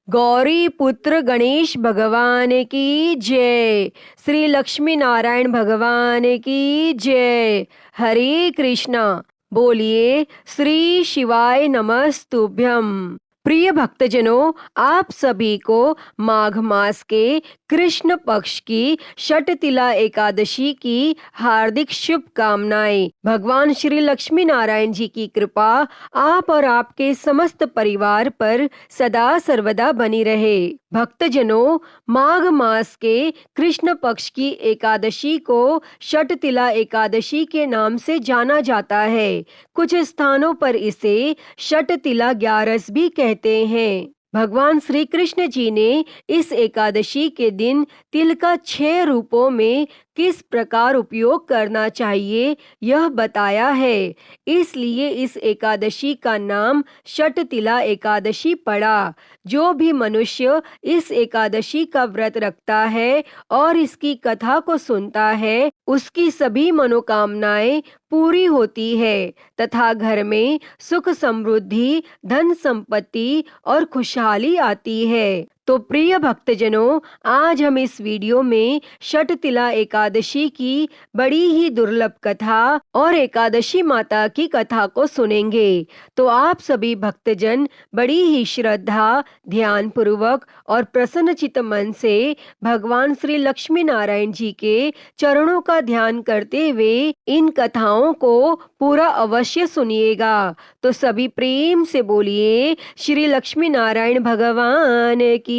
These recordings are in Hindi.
गौरी पुत्र गणेश भगवान की जय। श्री लक्ष्मी नारायण भगवान की जय। हरे कृष्णा। बोलिए श्री शिवाय नमस्तुभ्यम। प्रिय भक्तजनों, आप सभी को माघ मास के कृष्ण पक्ष की षटतिला एकादशी की हार्दिक शुभकामनाएं। भगवान श्री लक्ष्मी नारायण जी की कृपा आप और आपके समस्त परिवार पर सदा सर्वदा बनी रहे। भक्तजनों, माघ मास के कृष्ण पक्ष की एकादशी को षटतिला एकादशी के नाम से जाना जाता है। कुछ स्थानों पर इसे षटतिला ग्यारस भी कहते हैं। भगवान श्री कृष्ण जी ने इस एकादशी के दिन तिल का 6 रूपों में किस प्रकार उपयोग करना चाहिए यह बताया है। इसलिए इस एकादशी का नाम षटतिला एकादशी पड़ा। जो भी मनुष्य इस एकादशी का व्रत रखता है और इसकी कथा को सुनता है, उसकी सभी मनोकामनाएं पूरी होती है तथा घर में सुख समृद्धि, धन संपत्ति और खुशहाली आती है। तो प्रिय भक्तजनों, आज हम इस वीडियो में षटतिला एकादशी की बड़ी ही दुर्लभ कथा और एकादशी माता की कथा को सुनेंगे। तो आप सभी भक्तजन बड़ी ही श्रद्धा, ध्यान पूर्वक और प्रसन्नचित्त मन से भगवान श्री लक्ष्मी नारायण जी के चरणों का ध्यान करते हुए इन कथाओं को पूरा अवश्य सुनिएगा। तो सभी प्रेम से बोलिए श्री लक्ष्मी नारायण भगवान की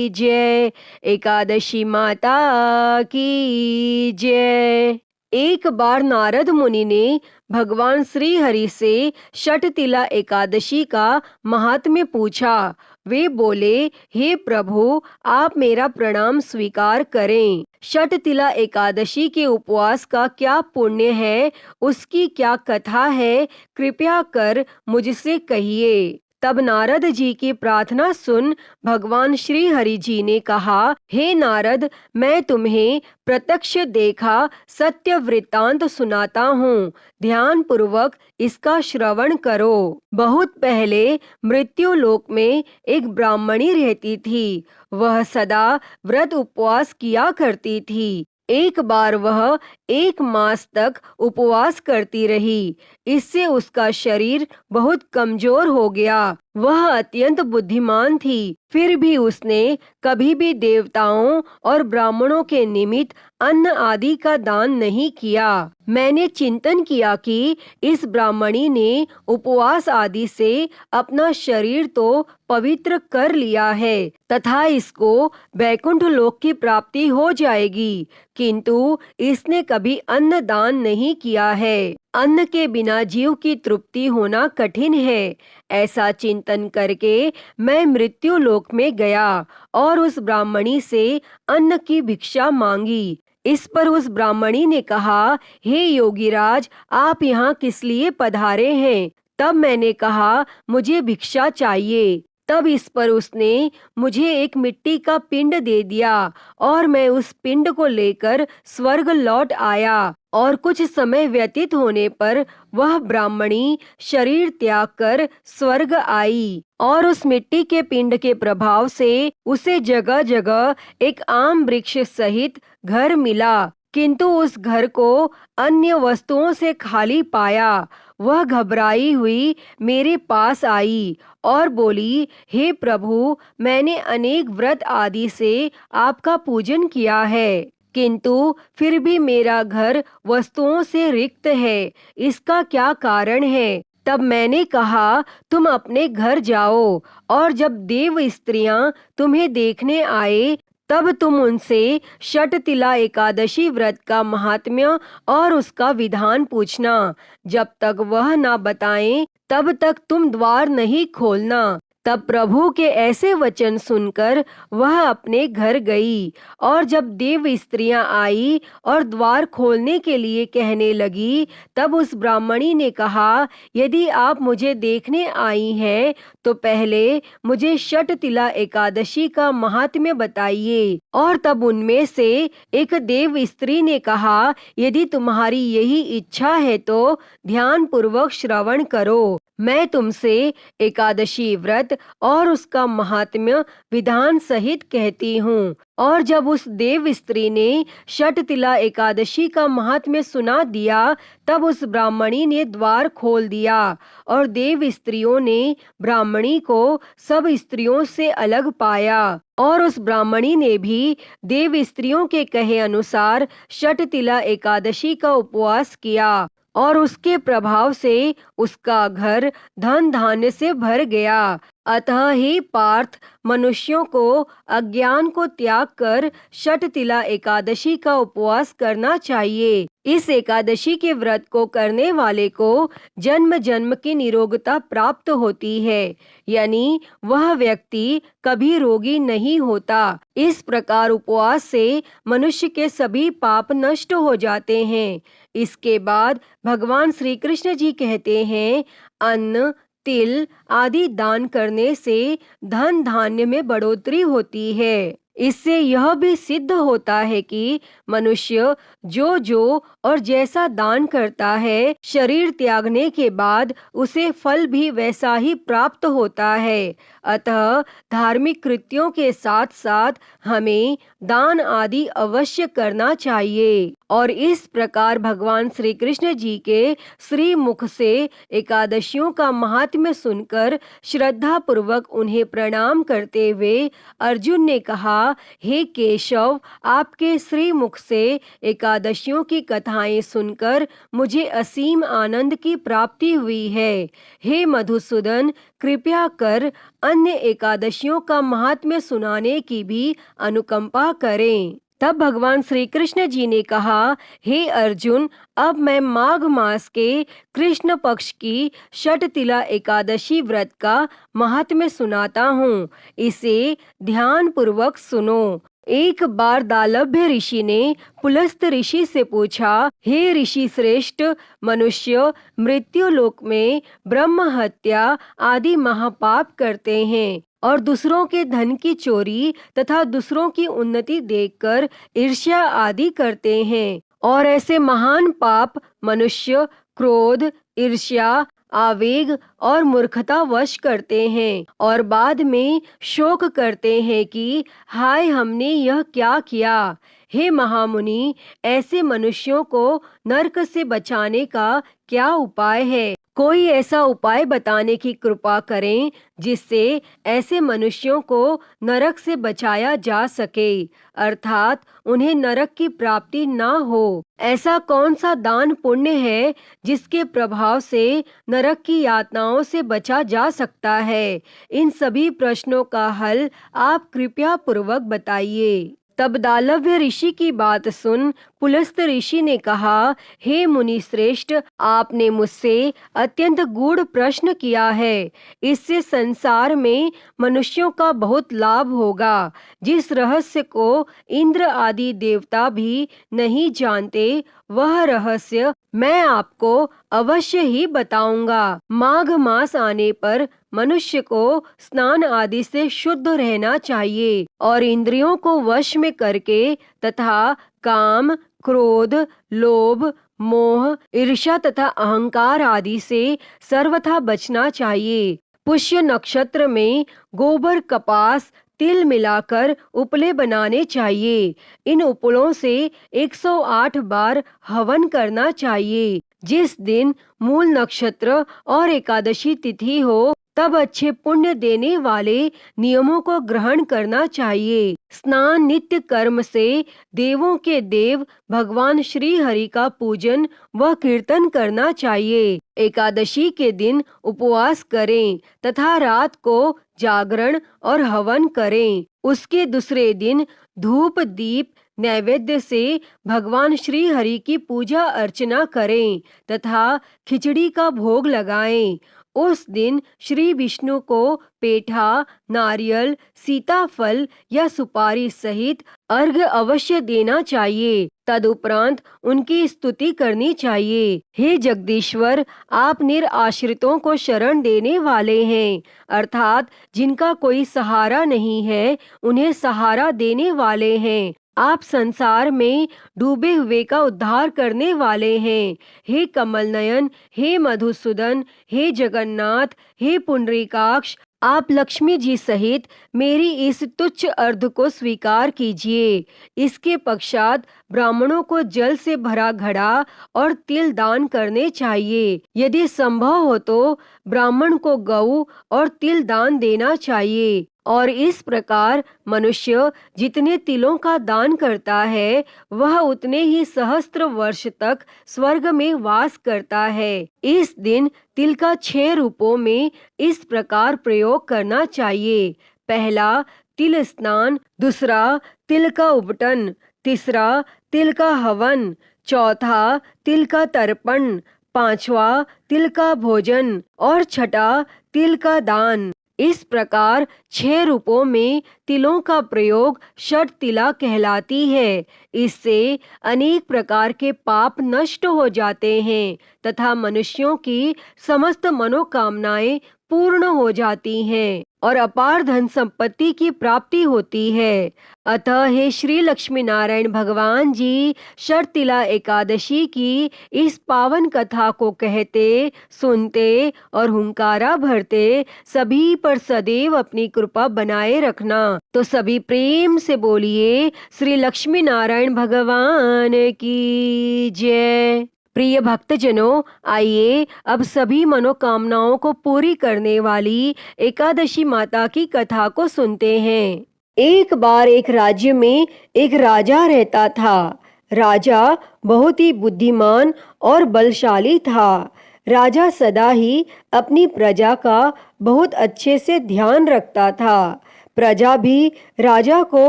जय। एकादशी माता की जय। एक बार नारद मुनि ने भगवान श्री हरि से षटतिला एकादशी का महात्म्य पूछा। वे बोले, हे प्रभु, आप मेरा प्रणाम स्वीकार करें। षटतिला एकादशी के उपवास का क्या पुण्य है, उसकी क्या कथा है, कृपया कर मुझसे कहिए। तब नारद जी की प्रार्थना सुन भगवान श्री हरि जी ने कहा, हे नारद, मैं तुम्हें प्रत्यक्ष देखा सत्य वृत्तांत सुनाता हूँ। ध्यान पूर्वक इसका श्रवण करो। बहुत पहले मृत्यु लोक में एक ब्राह्मणी रहती थी। वह सदा व्रत उपवास किया करती थी। एक बार वह 1 मास तक उपवास करती रही। इससे उसका शरीर बहुत कमजोर हो गया। वह अत्यंत बुद्धिमान थी, फिर भी उसने कभी भी देवताओं और ब्राह्मणों के निमित्त अन्न आदि का दान नहीं किया। मैंने चिंतन किया कि इस ब्राह्मणी ने उपवास आदि से अपना शरीर तो पवित्र कर लिया है तथा इसको वैकुंठ लोक की प्राप्ति हो जाएगी, किंतु इसने कभी अन्न दान नहीं किया है। अन्न के बिना जीव की तृप्ति होना कठिन है। ऐसा चिंतन करके मैं मृत्यु लोक में गया और उस ब्राह्मणी से अन्न की भिक्षा मांगी। इस पर उस ब्राह्मणी ने कहा, हे योगीराज, आप यहाँ किस लिए पधारे हैं? तब मैंने कहा, मुझे भिक्षा चाहिए। तब इस पर उसने मुझे एक मिट्टी का पिंड दे दिया और मैं उस पिंड को लेकर स्वर्ग लौट आया। और कुछ समय व्यतीत होने पर वह ब्राह्मणी शरीर त्याग कर स्वर्ग आई और उस मिट्टी के पिंड के प्रभाव से उसे जगह जगह एक आम वृक्ष सहित घर मिला, किंतु उस घर को अन्य वस्तुओं से खाली पाया। वह घबराई हुई मेरे पास आई और बोली, हे प्रभु, मैंने अनेक व्रत आदि से आपका पूजन किया है, किंतु फिर भी मेरा घर वस्तुओं से रिक्त है। इसका क्या कारण है? तब मैंने कहा, तुम अपने घर जाओ और जब देव स्त्रियां तुम्हें देखने आए तब तुम उनसे षटतिला एकादशी व्रत का महात्म्य और उसका विधान पूछना। जब तक वह ना बताएं तब तक तुम द्वार नहीं खोलना। तब प्रभु के ऐसे वचन सुनकर वह अपने घर गई और जब देव स्त्रियां आई और द्वार खोलने के लिए कहने लगी, तब उस ब्राह्मणी ने कहा, यदि आप मुझे देखने आई हैं तो पहले मुझे षटतिला एकादशी का महात्म्य बताइए। और तब उनमें से एक देव स्त्री ने कहा, यदि तुम्हारी यही इच्छा है तो ध्यान पूर्वक श्रवण करो। मैं तुमसे एकादशी व्रत और उसका महात्म्य विधान सहित कहती हूँ। और जब उस देव स्त्री ने षटतिला एकादशी का महात्म्य सुना दिया, तब उस ब्राह्मणी ने द्वार खोल दिया और देव स्त्रियों ने ब्राह्मणी को सब स्त्रियों से अलग पाया। और उस ब्राह्मणी ने भी देव स्त्रियों के कहे अनुसार षटतिला एकादशी का उपवास किया और उसके प्रभाव से उसका घर धन धान्य से भर गया। अतः हे पार्थ, मनुष्यों को अज्ञान को त्याग कर षटतिला एकादशी का उपवास करना चाहिए। इस एकादशी के व्रत को करने वाले को जन्म जन्म की निरोगता प्राप्त होती है, यानी वह व्यक्ति कभी रोगी नहीं होता। इस प्रकार उपवास से मनुष्य के सभी पाप नष्ट हो जाते हैं। इसके बाद भगवान श्री कृष्ण जी कहते हैं, अन्न, तिल आदि दान करने से धन धान्य में बढ़ोतरी होती है। इससे यह भी सिद्ध होता है कि मनुष्य जो और जैसा दान करता है, शरीर त्यागने के बाद उसे फल भी वैसा ही प्राप्त होता है। अतः धार्मिक कृत्यों के साथ साथ हमें दान आदि अवश्य करना चाहिए। और इस प्रकार भगवान श्री कृष्ण जी के श्री मुख से एकादशियों का महात्म्य सुनकर श्रद्धा पूर्वक उन्हें प्रणाम करते हुए अर्जुन ने कहा, हे केशव, आपके श्री मुख से एकादशियों की कथाएं सुनकर मुझे असीम आनंद की प्राप्ति हुई है। हे मधुसूदन, कृपया कर अन्य एकादशियों का महात्म्य सुनाने की भी अनुकंपा करें। तब भगवान श्री कृष्ण जी ने कहा, हे अर्जुन, अब मैं माघ मास के कृष्ण पक्ष की षटतिला एकादशी व्रत का महात्म्य सुनाता हूँ। इसे ध्यान पूर्वक सुनो। एक बार दालभ्य ऋषि ने पुलस्त ऋषि से पूछा, हे ऋषि श्रेष्ठ, मनुष्य मृत्यु लोक में ब्रह्म हत्या आदि महापाप करते हैं और दूसरों के धन की चोरी तथा दूसरों की उन्नति देखकर ईर्ष्या आदि करते हैं। और ऐसे महान पाप मनुष्य क्रोध, ईर्ष्या, आवेग और मूर्खता वश करते हैं और बाद में शोक करते हैं कि हाय, हमने यह क्या किया। हे महामुनि, ऐसे मनुष्यों को नरक से बचाने का क्या उपाय है? कोई ऐसा उपाय बताने की कृपा करें जिससे ऐसे मनुष्यों को नरक से बचाया जा सके, अर्थात उन्हें नरक की प्राप्ति न हो। ऐसा कौन सा दान पुण्य है जिसके प्रभाव से नरक की यातनाओं से बचा जा सकता है? इन सभी प्रश्नों का हल आप कृपया पूर्वक बताइए। तब दालभ्य ऋषि की बात सुन पुलस्त ऋषि ने कहा, हे मुनि श्रेष्ठ, आपने मुझसे अत्यंत गूढ़ प्रश्न किया है। इससे संसार में मनुष्यों का बहुत लाभ होगा। जिस रहस्य को इंद्र आदि देवता भी नहीं जानते, वह रहस्य मैं आपको अवश्य ही बताऊंगा। माघ मास आने पर मनुष्य को स्नान आदि से शुद्ध रहना चाहिए और इंद्रियों को वश में करके तथा काम, क्रोध, लोभ, मोह, ईर्ष्या तथा अहंकार आदि से सर्वथा बचना चाहिए। पुष्य नक्षत्र में गोबर, कपास, तिल मिलाकर उपले बनाने चाहिए। इन उपलों से 108 बार हवन करना चाहिए। जिस दिन मूल नक्षत्र और एकादशी तिथि हो, तब अच्छे पुण्य देने वाले नियमों को ग्रहण करना चाहिए। स्नान नित्य कर्म से देवों के देव भगवान श्री हरि का पूजन व कीर्तन करना चाहिए। एकादशी के दिन उपवास करें तथा रात को जागरण और हवन करें। उसके दूसरे दिन धूप दीप नैवेद्य से भगवान श्री हरि की पूजा अर्चना करें तथा खिचड़ी का भोग लगाएं। उस दिन श्री विष्णु को पेठा, नारियल, सीताफल या सुपारी सहित अर्घ्य अवश्य देना चाहिए। तदुपरांत उनकी स्तुति करनी चाहिए। हे जगदीश्वर, आप निराश्रितों को शरण देने वाले हैं, अर्थात जिनका कोई सहारा नहीं है, उन्हें सहारा देने वाले हैं। आप संसार में डूबे हुए का उद्धार करने वाले हैं। हे कमल नयन, हे मधुसूदन, हे जगन्नाथ, हे पुंडरीकाक्ष, आप लक्ष्मी जी सहित मेरी इस तुच्छ अर्घ को स्वीकार कीजिए। इसके पश्चात ब्राह्मणों को जल से भरा घड़ा और तिल दान करने चाहिए। यदि संभव हो तो ब्राह्मण को गऊ और तिल दान देना चाहिए। और इस प्रकार मनुष्य जितने तिलों का दान करता है वह उतने ही सहस्त्र वर्ष तक स्वर्ग में वास करता है। इस दिन तिल का 6 रूपों में इस प्रकार प्रयोग करना चाहिए। पहला, तिल स्नान। दूसरा, तिल का उपटन। तीसरा, तिल का हवन। चौथा, तिल का तर्पण। पांचवा, तिल का भोजन। और छठा, तिल का दान। इस प्रकार 6 रूपों में तिलों का प्रयोग षट तिला कहलाती है। इससे अनेक प्रकार के पाप नष्ट हो जाते हैं तथा मनुष्यों की समस्त मनोकामनाएं पूर्ण हो जाती हैं और अपार धन संपत्ति की प्राप्ति होती है। अतः हे श्री लक्ष्मी नारायण भगवान जी षट तिला एकादशी की इस पावन कथा को कहते, सुनते और हुंकारा भरते सभी पर सदैव अपनी कृपा बनाए रखना। तो सभी प्रेम से बोलिए श्री लक्ष्मी नारायण भगवान की जय। प्रिय भक्तजनों, आइए अब सभी मनोकामनाओं को पूरी करने वाली एकादशी माता की कथा को सुनते हैं। एक बार एक राज्य में एक राजा रहता था। राजा बहुत ही बुद्धिमान और बलशाली था। राजा सदा ही अपनी प्रजा का बहुत अच्छे से ध्यान रखता था। प्रजा भी राजा को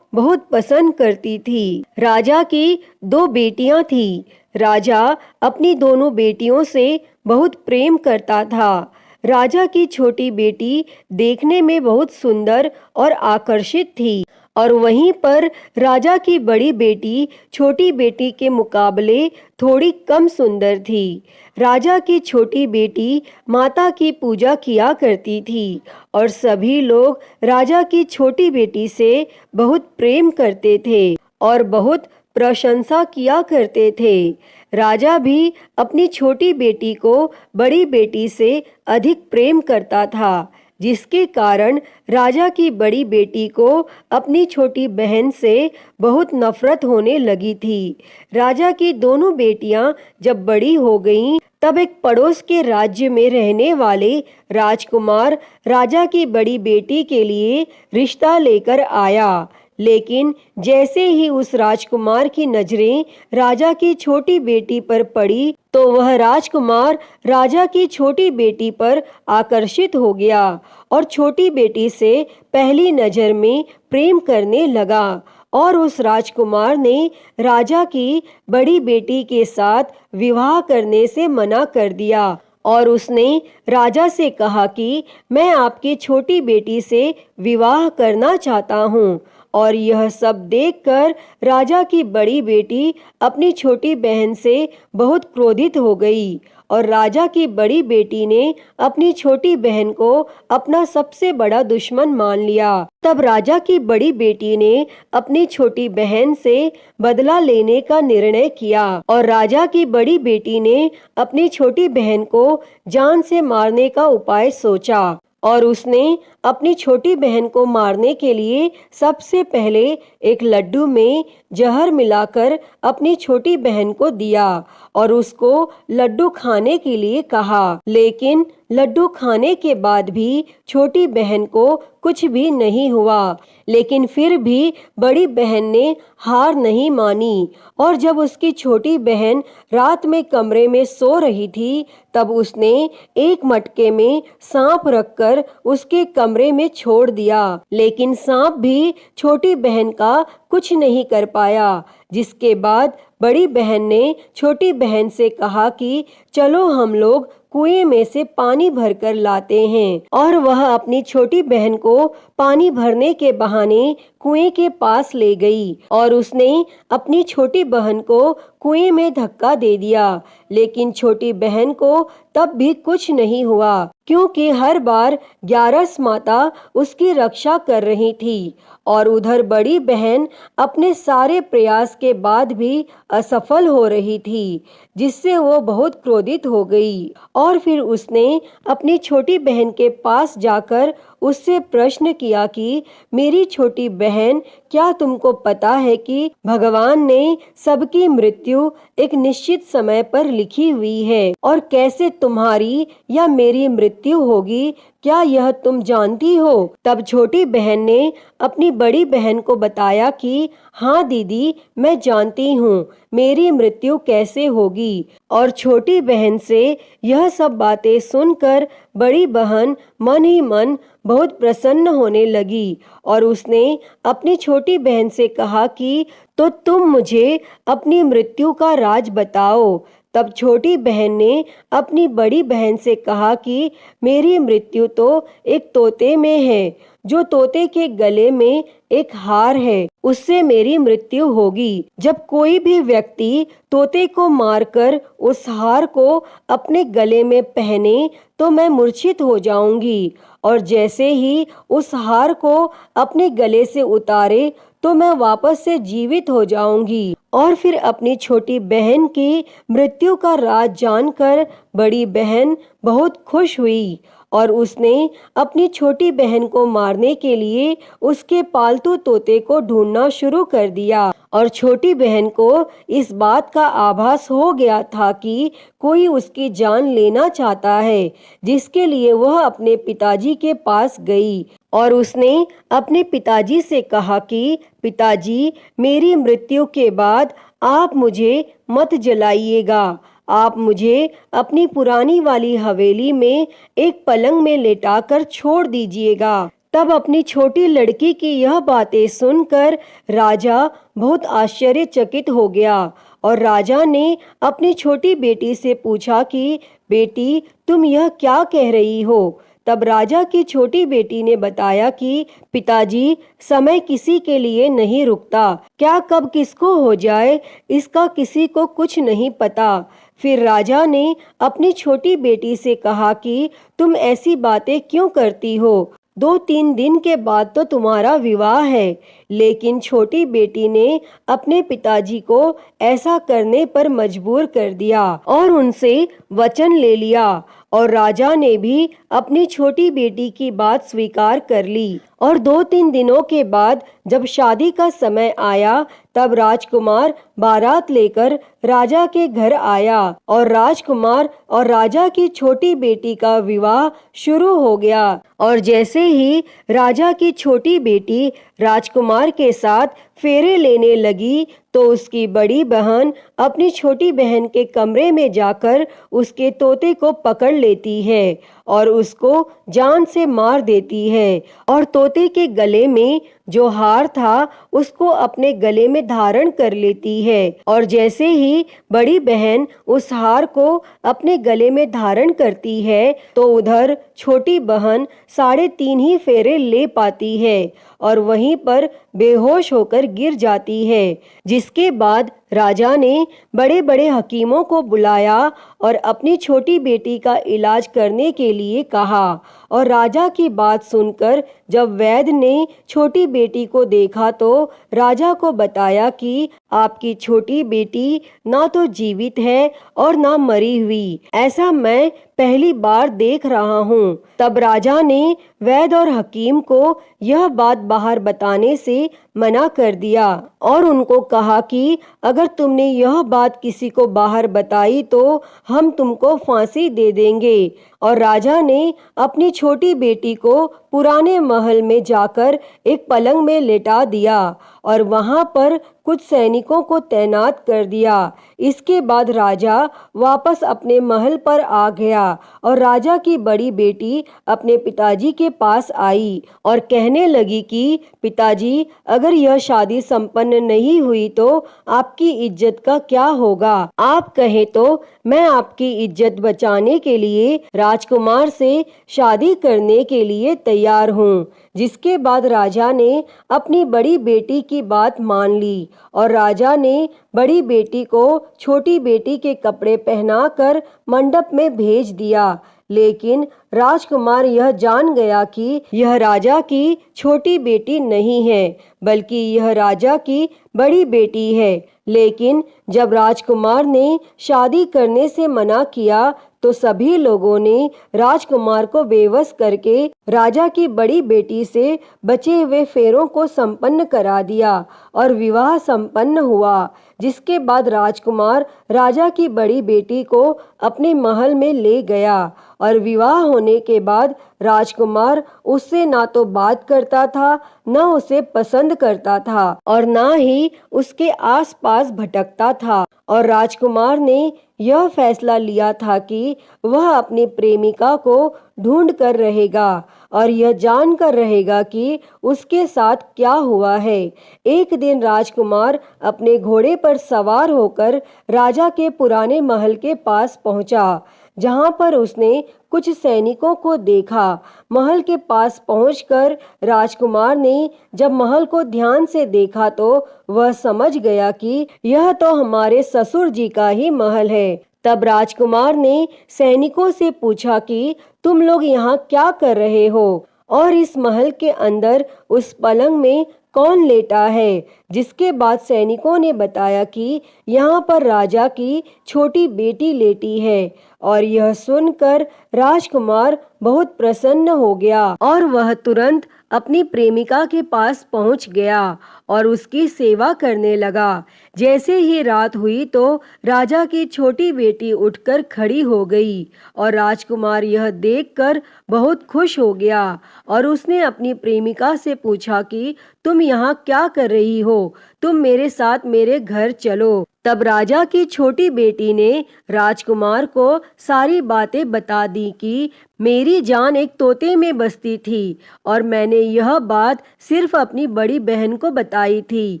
बहुत पसंद करती थी। राजा की 2 बेटियां थीं। राजा अपनी दोनों बेटियों से बहुत प्रेम करता था। राजा की छोटी बेटी देखने में बहुत सुंदर और आकर्षित थी और वहीं पर राजा की बड़ी बेटी छोटी बेटी के मुकाबले थोड़ी कम सुंदर थी। राजा की छोटी बेटी माता की पूजा किया करती थी और सभी लोग राजा की छोटी बेटी से बहुत प्रेम करते थे और बहुत प्रशंसा किया करते थे। राजा भी अपनी छोटी बेटी को बड़ी बेटी से अधिक प्रेम करता था, जिसके कारण राजा की बड़ी बेटी को अपनी छोटी बहन से बहुत नफरत होने लगी थी। राजा की दोनों बेटियां जब बड़ी हो गईं, तब एक पड़ोस के राज्य में रहने वाले राजकुमार राजा की बड़ी बेटी के लिए रिश्ता लेकर आया। लेकिन जैसे ही उस राजकुमार की नजरें राजा की छोटी बेटी पर पड़ी तो वह राजकुमार राजा की छोटी बेटी पर आकर्षित हो गया और छोटी बेटी से पहली नजर में प्रेम करने लगा। और उस राजकुमार ने राजा की बड़ी बेटी के साथ विवाह करने से मना कर दिया और उसने राजा से कहा कि मैं आपकी छोटी बेटी से विवाह करना चाहता हूँ। और यह सब देखकर राजा की बड़ी बेटी अपनी छोटी बहन से बहुत क्रोधित हो गई और राजा की बड़ी बेटी ने अपनी छोटी बहन को अपना सबसे बड़ा दुश्मन मान लिया। तब राजा की बड़ी बेटी ने अपनी छोटी बहन से बदला लेने का निर्णय किया और राजा की बड़ी बेटी ने अपनी छोटी बहन को जान से मारने का उपाय सोचा और उसने अपनी छोटी बहन को मारने के लिए सबसे पहले एक लड्डू में जहर मिलाकर अपनी छोटी बहन को दिया और उसको लड्डू खाने के लिए कहा। लेकिन लड्डू खाने के बाद भी छोटी बहन को कुछ भी नहीं हुआ। लेकिन फिर भी बड़ी बहन ने हार नहीं मानी और जब उसकी छोटी बहन रात में कमरे में सो रही थी तब उसने एक मटके में सांप रखकर उसके कमरे में छोड़ दिया। लेकिन सांप भी छोटी बहन का कुछ नहीं कर पाया, जिसके बाद बड़ी बहन ने छोटी बहन से कहा कि चलो हम लोग कुएं में से पानी भरकर लाते हैं। और वह अपनी छोटी बहन को पानी भरने के बहाने कुएं के पास ले गई और उसने अपनी छोटी बहन को कुएं में धक्का दे दिया, लेकिन छोटी बहन को तब भी कुछ नहीं हुआ, क्योंकि हर बार ग्यारस माता उसकी रक्षा कर रही थी। और उधर बड़ी बहन अपने सारे प्रयास के बाद भी असफल हो रही थी, जिससे वो बहुत क्रोधित हो गई। और फिर उसने अपनी छोटी बहन के पास जाकर उससे प्रश्न किया कि मेरी छोटी बहन, क्या तुमको पता है कि भगवान ने सबकी मृत्यु एक निश्चित समय पर लिखी हुई है, और कैसे तुम्हारी या मेरी मृत्यु होगी, क्या यह तुम जानती हो? तब छोटी बहन ने अपनी बड़ी बहन को बताया कि हाँ दीदी, मैं जानती हूँ मेरी मृत्यु कैसे होगी। और छोटी बहन से यह सब बातें सुनकर बड़ी बहन मन ही मन बहुत प्रसन्न होने लगी, और उसने अपनी छोटी बहन से कहा कि तो तुम मुझे अपनी मृत्यु का राज बताओ। तब छोटी बहन ने अपनी बड़ी बहन से कहा कि मेरी मृत्यु तो एक तोते में है, जो तोते के गले में एक हार है, उससे मेरी मृत्यु होगी। जब कोई भी व्यक्ति तोते को मारकर उस हार को अपने गले में पहने तो मैं मूर्छित हो जाऊंगी, और जैसे ही उस हार को अपने गले से उतारे तो मैं वापस से जीवित हो जाऊंगी। और फिर अपनी छोटी बहन की मृत्यु का राज जानकर बड़ी बहन बहुत खुश हुई, और उसने अपनी छोटी बहन को मारने के लिए उसके पालतू तोते को ढूंढना शुरू कर दिया। और छोटी बहन को इस बात का आभास हो गया था कि कोई उसकी जान लेना चाहता है, जिसके लिए वह अपने पिताजी के पास गई, और उसने अपने पिताजी से कहा कि पिताजी, मेरी मृत्यु के बाद आप मुझे मत जलाइएगा, आप मुझे अपनी पुरानी वाली हवेली में एक पलंग में लेटाकर छोड़ दीजिएगा। तब अपनी छोटी लड़की की यह बातें सुनकर राजा बहुत आश्चर्यचकित हो गया, और राजा ने अपनी छोटी बेटी से पूछा कि बेटी, तुम यह क्या कह रही हो? तब राजा की छोटी बेटी ने बताया कि पिताजी, समय किसी के लिए नहीं रुकता, क्या कब किसको हो जाए इसका किसी को कुछ नहीं पता। फिर राजा ने अपनी छोटी बेटी से कहा कि तुम ऐसी बातें क्यों करती हो? 2-3 दिन के बाद तो तुम्हारा विवाह है। लेकिन छोटी बेटी ने अपने पिताजी को ऐसा करने पर मजबूर कर दिया और उनसे वचन ले लिया, और राजा ने भी अपनी छोटी बेटी की बात स्वीकार कर ली। और 2-3 दिनों के बाद जब शादी का समय आया, तब राजकुमार बारात लेकर राजा के घर आया, और राजकुमार और राजा की छोटी बेटी का विवाह शुरू हो गया। और जैसे ही राजा की छोटी बेटी राजकुमार के साथ फेरे लेने लगी, तो उसकी बड़ी बहन अपनी छोटी बहन के कमरे में जाकर उसके तोते को पकड़ लेती है और उसको जान से मार देती है, और तोते के गले में जो हार था उसको अपने गले में धारण कर लेती है। और जैसे ही बड़ी बहन उस हार को अपने गले में धारण करती है, तो उधर छोटी बहन 3.5 ही फेरे ले पाती है और वहीं पर बेहोश होकर गिर जाती है। जिसके बाद राजा ने बड़े बड़े हकीमों को बुलाया और अपनी छोटी बेटी का इलाज करने के लिए कहा। और राजा की बात सुनकर जब वैद्य ने छोटी बेटी को देखा, तो राजा को बताया कि आपकी छोटी बेटी ना तो जीवित है और ना मरी हुई, ऐसा मैं पहली बार देख रहा हूँ। तब राजा ने वैद्य और हकीम को यह बात बाहर बताने से मना कर दिया और उनको कहा कि अगर तुमने यह बात किसी को बाहर बताई तो हम तुमको फांसी दे देंगे। और राजा ने अपनी छोटी बेटी को पुराने महल में जाकर एक पलंग में लेटा दिया और वहां पर कुछ सैनिकों को तैनात कर दिया। इसके बाद राजा वापस अपने महल पर आ गया और राजा की बड़ी बेटी अपने पिताजी के पास आई और कहने लगी कि पिताजी, अगर यह शादी संपन्न नहीं हुई तो आपकी इज्जत का क्या होगा? आप कहें तो मैं आपकी इज्जत बचाने के लिए राजकुमार से शादी करने के लिए तैयार हूँ। जिसके बाद राजा ने अपनी बड़ी बेटी की बात मान ली और राजा ने बड़ी बेटी को छोटी बेटी के कपड़े पहनाकर मंडप में भेज दिया। लेकिन राजकुमार यह जान गया कि यह राजा की छोटी बेटी नहीं है, बल्कि यह राजा की बड़ी बेटी है। लेकिन जब राजकुमार ने शादी करने से मना किया तो सभी लोगों ने राजकुमार को बेबस करके राजा की बड़ी बेटी से बचे हुए फेरों को संपन्न करा दिया और विवाह संपन्न हुआ। जिसके बाद राजकुमार राजा की बड़ी बेटी को अपने महल में ले गया और विवाह होने के बाद राजकुमार उससे ना तो बात करता था, न उसे पसंद करता था और ना ही उसके आसपास भटकता था। और राजकुमार ने यह फैसला लिया था कि वह अपनी प्रेमिका को ढूंढ कर रहेगा और यह जान कर रहेगा कि उसके साथ क्या हुआ है। एक दिन राजकुमार अपने घोड़े पर सवार होकर राजा के पुराने महल के पास पहुंचा, जहां पर उसने कुछ सैनिकों को देखा। महल के पास पहुंचकर राजकुमार ने जब महल को ध्यान से देखा तो वह समझ गया कि यह तो हमारे ससुर जी का ही महल है। तब राजकुमार ने सैनिकों से पूछा कि तुम लोग यहाँ क्या कर रहे हो और इस महल के अंदर उस पलंग में कौन लेटा है। जिसके बाद सैनिकों ने बताया कि यहाँ पर राजा की छोटी बेटी लेटी है। और यह सुनकर राजकुमार बहुत प्रसन्न हो गया और वह तुरंत अपनी प्रेमिका के पास पहुंच गया और उसकी सेवा करने लगा। जैसे ही रात हुई तो राजा की छोटी बेटी उठकर खड़ी हो गई और राजकुमार यह देखकर बहुत खुश हो गया और उसने अपनी प्रेमिका से पूछा कि तुम यहाँ क्या कर रही हो, तुम मेरे साथ मेरे घर चलो। तब राजा की छोटी बेटी ने राजकुमार को सारी बातें बता दी कि मेरी जान एक तोते में बसती थी और मैंने यह बात सिर्फ अपनी बड़ी बहन को बताई थी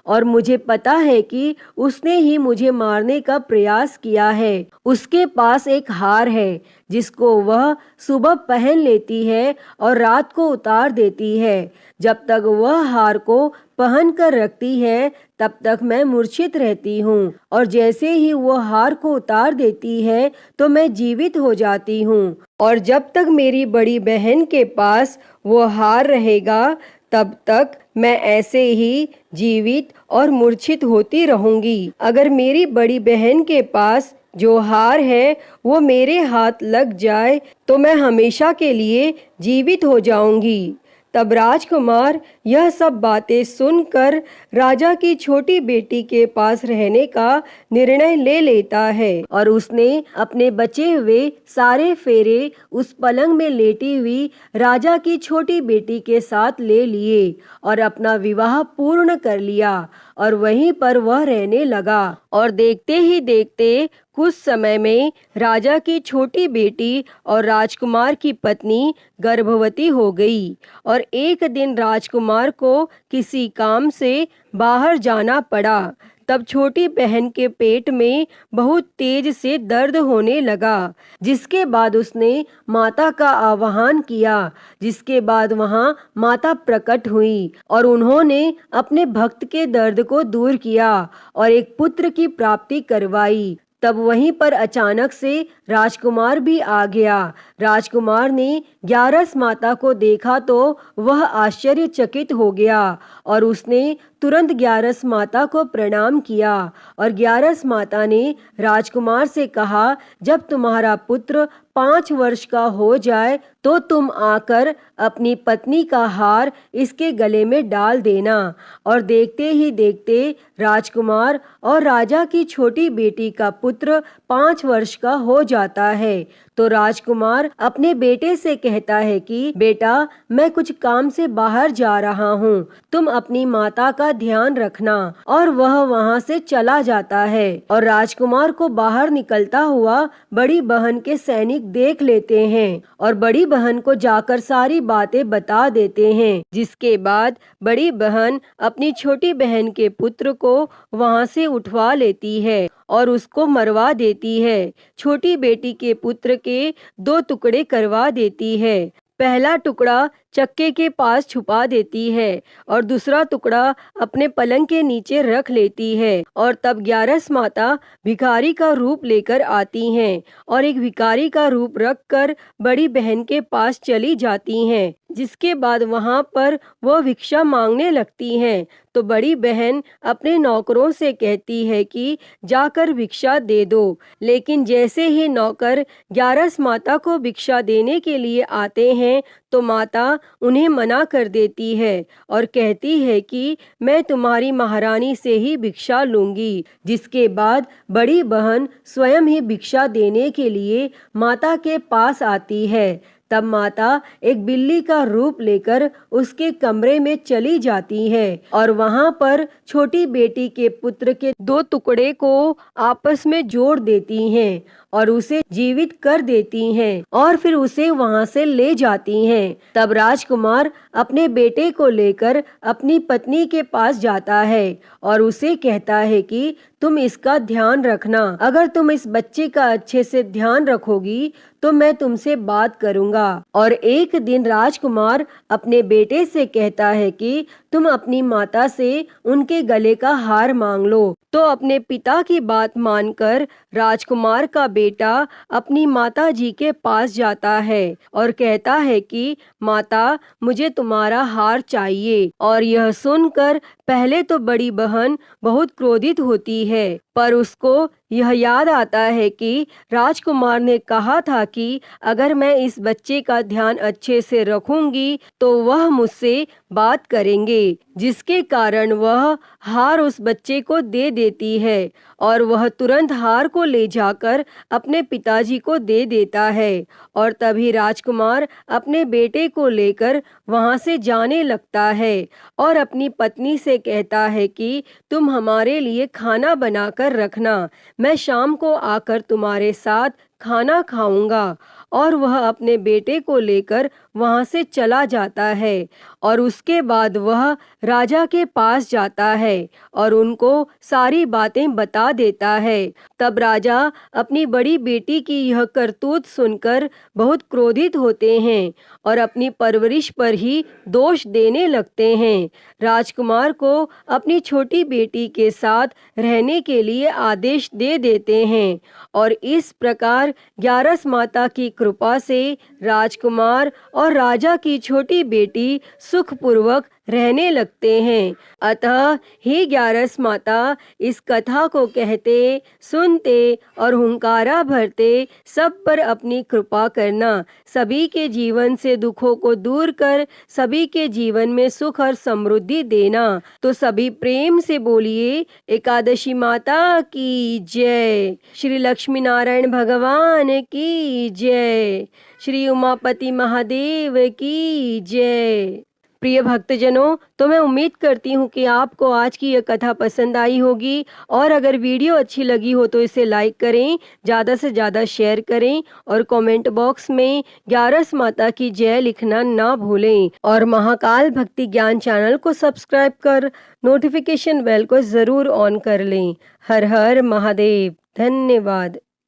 और मुझे पता है कि उसने ही मुझे मारने का प्रयास किया है। उसके पास एक हार है जिसको वह सुबह पहन लेती है और रात को उतार देती है। जब तक वह हार को पहन कर रखती है तब तक मैं मूर्छित रहती हूँ और जैसे ही वो हार को उतार देती है तो मैं जीवित हो जाती हूँ। और जब तक मेरी बड़ी बहन के पास वो हार रहेगा तब तक मैं ऐसे ही जीवित और मूर्छित होती रहूंगी। अगर मेरी बड़ी बहन के पास जो हार है वो मेरे हाथ लग जाए तो मैं हमेशा के लिए जीवित हो जाऊंगी। तब राजकुमार यह सब बातें सुनकर राजा की छोटी बेटी के पास रहने का निर्णय ले लेता है और उसने अपने बचे हुए सारे फेरे उस पलंग में लेटी हुई राजा की छोटी बेटी के साथ ले लिए और अपना विवाह पूर्ण कर लिया और वहीं पर वह रहने लगा। और देखते ही देखते कुछ समय में राजा की छोटी बेटी और राजकुमार की पत्नी गर्भवती हो गई और एक दिन राजकुमार को किसी काम से बाहर जाना पड़ा। तब छोटी बहन के पेट में बहुत तेज से दर्द होने लगा, जिसके बाद उसने माता का आह्वान किया। जिसके बाद वहां माता प्रकट हुई और उन्होंने अपने भक्त के दर्द को दूर किया और एक पुत्र की प्राप्ति करवाई। तब वहीं पर अचानक से राजकुमार भी आ गया। राजकुमार ने ग्यारस माता को देखा तो वह आश्चर्यचकित हो गया और उसने तुरंत ग्यारस माता को प्रणाम किया और ग्यारस माता ने राजकुमार से कहा, जब तुम्हारा पुत्र 5 वर्ष का हो जाए तो तुम आकर अपनी पत्नी का हार इसके गले में डाल देना। और देखते ही देखते राजकुमार और राजा की छोटी बेटी का पुत्र 5 वर्ष का हो जाता है। तो राजकुमार अपने बेटे से कहता है कि बेटा, मैं कुछ काम से बाहर जा रहा हूँ, तुम अपनी माता का ध्यान रखना। और वह वहाँ से चला जाता है और राजकुमार को बाहर निकलता हुआ बड़ी बहन के सैनिक देख लेते हैं और बड़ी बहन को जाकर सारी बातें बता देते हैं। जिसके बाद बड़ी बहन अपनी छोटी बहन के पुत्र को वहाँ से उठवा लेती है और उसको मरवा देती है। छोटी बेटी के पुत्र के 2 टुकड़े करवा देती है। पहला टुकड़ा चक्के के पास छुपा देती है और दूसरा टुकड़ा अपने पलंग के नीचे रख लेती है। और तब ग्यारस माता भिखारी का रूप लेकर आती हैं और एक भिखारी का रूप रखकर बड़ी बहन के पास चली जाती हैं, जिसके बाद वहां पर वह भिक्षा मांगने लगती हैं। तो बड़ी बहन अपने नौकरों से कहती है कि जाकर भिक्षा दे दो, लेकिन जैसे ही नौकर ग्यारस माता को भिक्षा देने के लिए आते हैं तो माता उन्हें मना कर देती है और कहती है कि मैं तुम्हारी महारानी से ही भिक्षा लूंगी। जिसके बाद बड़ी बहन स्वयं ही भिक्षा देने के लिए माता के पास आती है। तब माता एक बिल्ली का रूप लेकर उसके कमरे में चली जाती है और वहां पर छोटी बेटी के पुत्र के 2 टुकड़े को आपस में जोड़ देती हैं और उसे जीवित कर देती हैं और फिर उसे वहां से ले जाती हैं। तब राजकुमार अपने बेटे को लेकर अपनी पत्नी के पास जाता है और उसे कहता है कि तुम इसका ध्यान रखना, अगर तुम इस बच्चे का अच्छे से ध्यान रखोगी तो मैं तुमसे बात करूंगा। और एक दिन राजकुमार अपने बेटे से कहता है कि तुम अपनी माता से उनके गले का हार मांग लो। तो अपने पिता की बात मानकर राजकुमार का बेटा अपनी माता जी के पास जाता है और कहता है कि माता, मुझे तुम्हारा हार चाहिए। और यह सुनकर पहले तो बड़ी बहन बहुत क्रोधित होती है, पर उसको यह याद आता है कि राजकुमार ने कहा था कि अगर मैं इस बच्चे का ध्यान अच्छे से रखूंगी तो वह मुझसे बात करेंगे, जिसके कारण वह हार उस बच्चे को दे देती है और वह तुरंत हार को ले जाकर अपने पिताजी को दे देता है। और तभी राजकुमार अपने बेटे को लेकर वहां से जाने लगता है और अपनी पत्नी से कहता है कि तुम हमारे लिए खाना बनाकर रखना, मैं शाम को आकर तुम्हारे साथ खाना खाऊंगा। और वह अपने बेटे को लेकर वहां से चला जाता है और उसके बाद वह राजा के पास जाता है और उनको सारी बातें बता देता है। तब राजा अपनी बड़ी बेटी की यह करतूत सुनकर बहुत क्रोधित होते हैं और अपनी परवरिश पर ही दोष देने लगते हैं। राजकुमार को अपनी छोटी बेटी के साथ रहने के लिए आदेश दे देते हैं और इस प्रकार ग्यारस माता की कृपा से राजकुमार और राजा की छोटी बेटी सुखपूर्वक रहने लगते हैं। अतः हे ग्यारस माता, इस कथा को कहते, सुनते और हुंकारा भरते सब पर अपनी कृपा करना, सभी के जीवन से दुखों को दूर कर सभी के जीवन में सुख और समृद्धि देना। तो सभी प्रेम से बोलिए एकादशी माता की जय, श्री लक्ष्मी नारायण भगवान की जय, श्री उमापति महादेव की जय। प्रिय भक्तजनों, तो मैं उम्मीद करती हूँ कि आपको आज की यह कथा पसंद आई होगी और अगर वीडियो अच्छी लगी हो तो इसे लाइक करें, ज़्यादा से ज़्यादा शेयर करें और कमेंट बॉक्स में ग्यारस माता की जय लिखना ना भूलें और महाकाल भक्ति ज्ञान चैनल को सब्सक्राइब कर नोटिफिकेशन बेल को ज़रूर ऑन कर लें। हर हर महादेव। धन्यवाद।